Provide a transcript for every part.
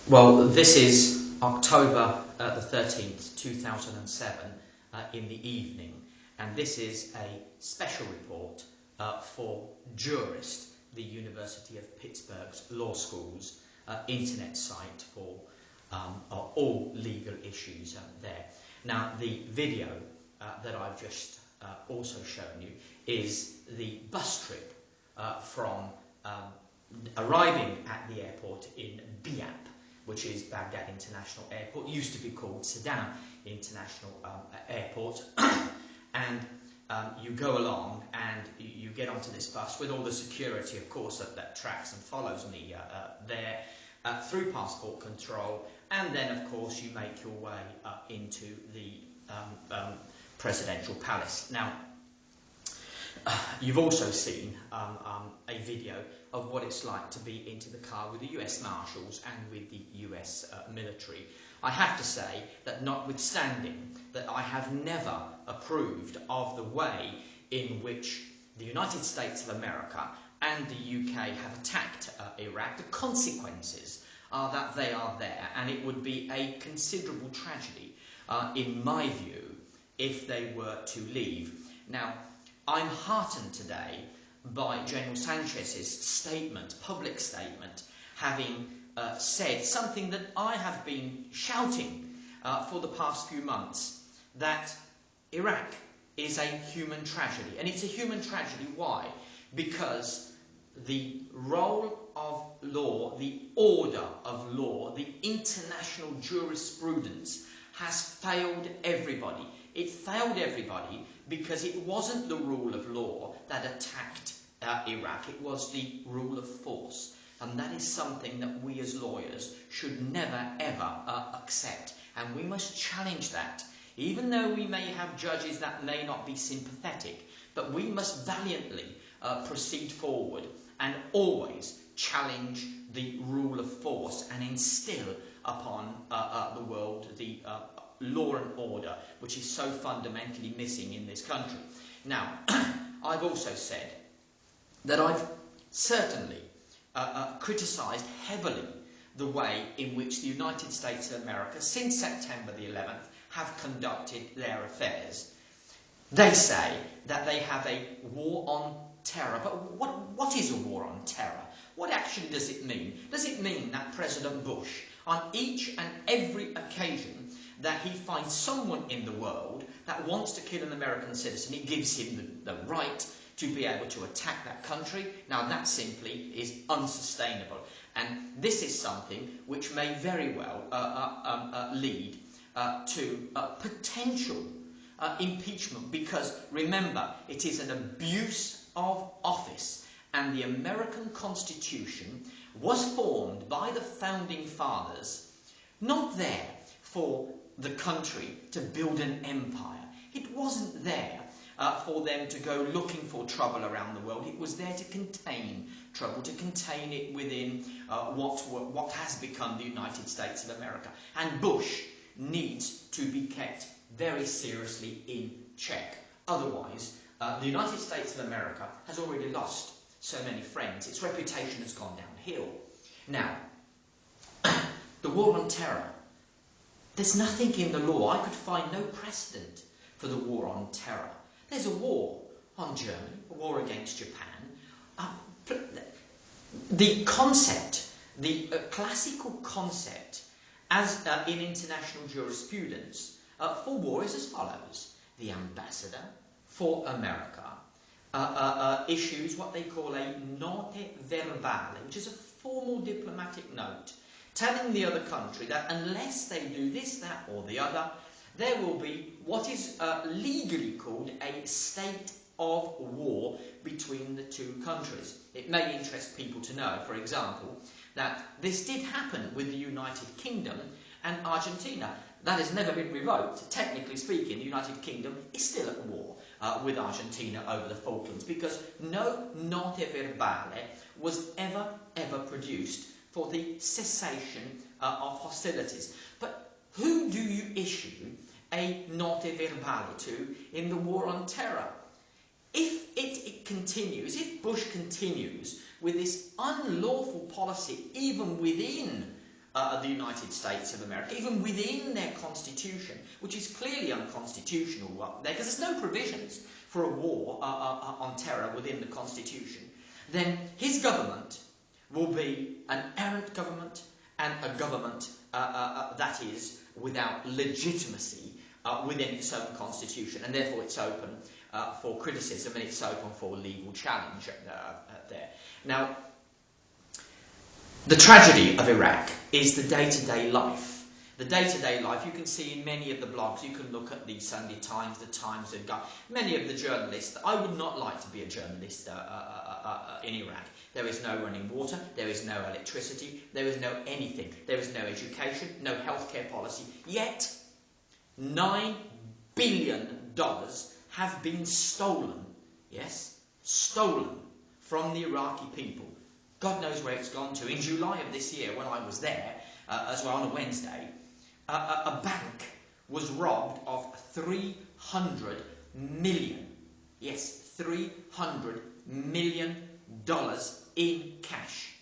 Well, this is October the 13th, 2007, in the evening, and this is a special report for Jurist, the University of Pittsburgh's Law School's internet site for all legal issues there. Now, the video that I've just also shown you is the bus trip from arriving at the airport in Biap, which is Baghdad International Airport. It used to be called Saddam International Airport. And you go along and you get onto this bus with all the security, of course, that tracks and follows me there, through passport control, and then, of course, you make your way into the presidential palace. Now, you've also seen a video of what it's like to be into the car with the US Marshals and with the US military. I have to say that notwithstanding that I have never approved of the way in which the United States of America and the UK have attacked Iraq, the consequences are that they are there, and it would be a considerable tragedy, in my view, if they were to leave. Now, I'm heartened today by General Sanchez's statement, public statement, having said something that I have been shouting for the past few months, that Iraq is a human tragedy. And it's a human tragedy. Why? Because the role of law, the order of law, the international jurisprudence has failed everybody. It failed everybody because it wasn't the rule of law that attacked Iraq, it was the rule of force. And that is something that we as lawyers should never ever accept. And we must challenge that. Even though we may have judges that may not be sympathetic, but we must valiantly proceed forward and always challenge the rule of force and instill upon the world the law and order, which is so fundamentally missing in this country. Now, I've also said that I've certainly criticised heavily the way in which the United States of America, since September the 11th, have conducted their affairs. They say that they have a war on terror. But what is a war on terror? What actually does it mean? Does it mean that President Bush, on each and every occasion that he finds someone in the world that wants to kill an American citizen, he gives him the right to be able to attack that country? Now, that simply is unsustainable. And this is something which may very well lead to potential impeachment, because remember, it is an abuse of office, and the American Constitution was formed by the Founding Fathers not there for the country to build an empire. It wasn't there for them to go looking for trouble around the world. It was there to contain trouble, to contain it within what has become the United States of America. And Bush needs to be kept very seriously in check. Otherwise, the United States of America has already lost so many friends. Its reputation has gone downhill. Now, the war on terror. There's nothing in the law. I could find no precedent for the war on terror. There's a war on Germany, a war against Japan. The concept, the classical concept as in international jurisprudence for war is as follows. The ambassador for America issues what they call a note verbale, which is a formal diplomatic note telling the other country that unless they do this, that or the other, there will be what is legally called a state of war between the two countries. It may interest people to know, for example, that this did happen with the United Kingdom and Argentina. That has never been revoked. Technically speaking, the United Kingdom is still at war with Argentina over the Falklands, because no note verbale was ever produced for the cessation of hostilities. But who do you issue a note verbale to in the war on terror? If it continues, if Bush continues with this unlawful policy, even within the United States of America, even within their constitution, which is clearly unconstitutional there, because there's no provisions for a war on terror within the constitution, then his government will be an errant government and a government that is without legitimacy within its own constitution, and therefore it's open for criticism and it's open for legal challenge there. Now, the tragedy of Iraq is the day-to-day life. The day-to-day life you can see in many of the blogs. You can look at the Sunday Times, the Times, many of the journalists. I would not like to be a journalist in Iraq. There is no running water, there is no electricity, there is no anything. There is no education, no healthcare policy. Yet, $9 billion have been stolen. Yes, stolen from the Iraqi people. God knows where it's gone to. In July of this year, when I was there, as well on a Wednesday, a bank was robbed of $300 million. Yes, $300 million in cash.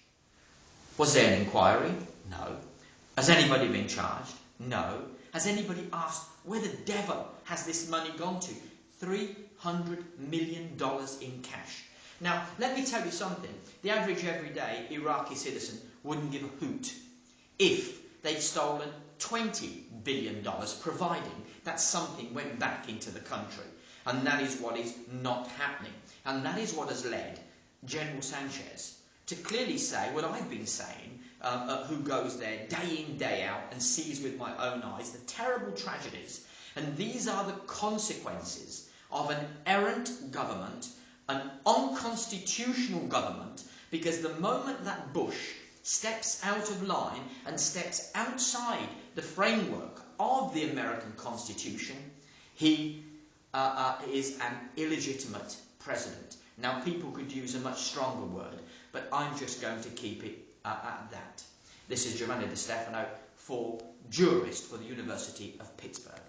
Was there an inquiry? No. Has anybody been charged? No. Has anybody asked where the devil has this money gone to? $300 million in cash. Now, let me tell you something. The average everyday Iraqi citizen wouldn't give a hoot if they'd stolen $20 billion, providing that something went back into the country. And that is what is not happening. And that is what has led General Sanchez to clearly say what I've been saying, who goes there day in, day out, and sees with my own eyes the terrible tragedies. And these are the consequences of an errant government, an unconstitutional government, because the moment that Bush steps out of line and steps outside the framework of the American Constitution, he is an illegitimate president. Now, people could use a much stronger word, but I'm just going to keep it at that. This is Giovanni Di Stefano, jurist for the University of Pittsburgh.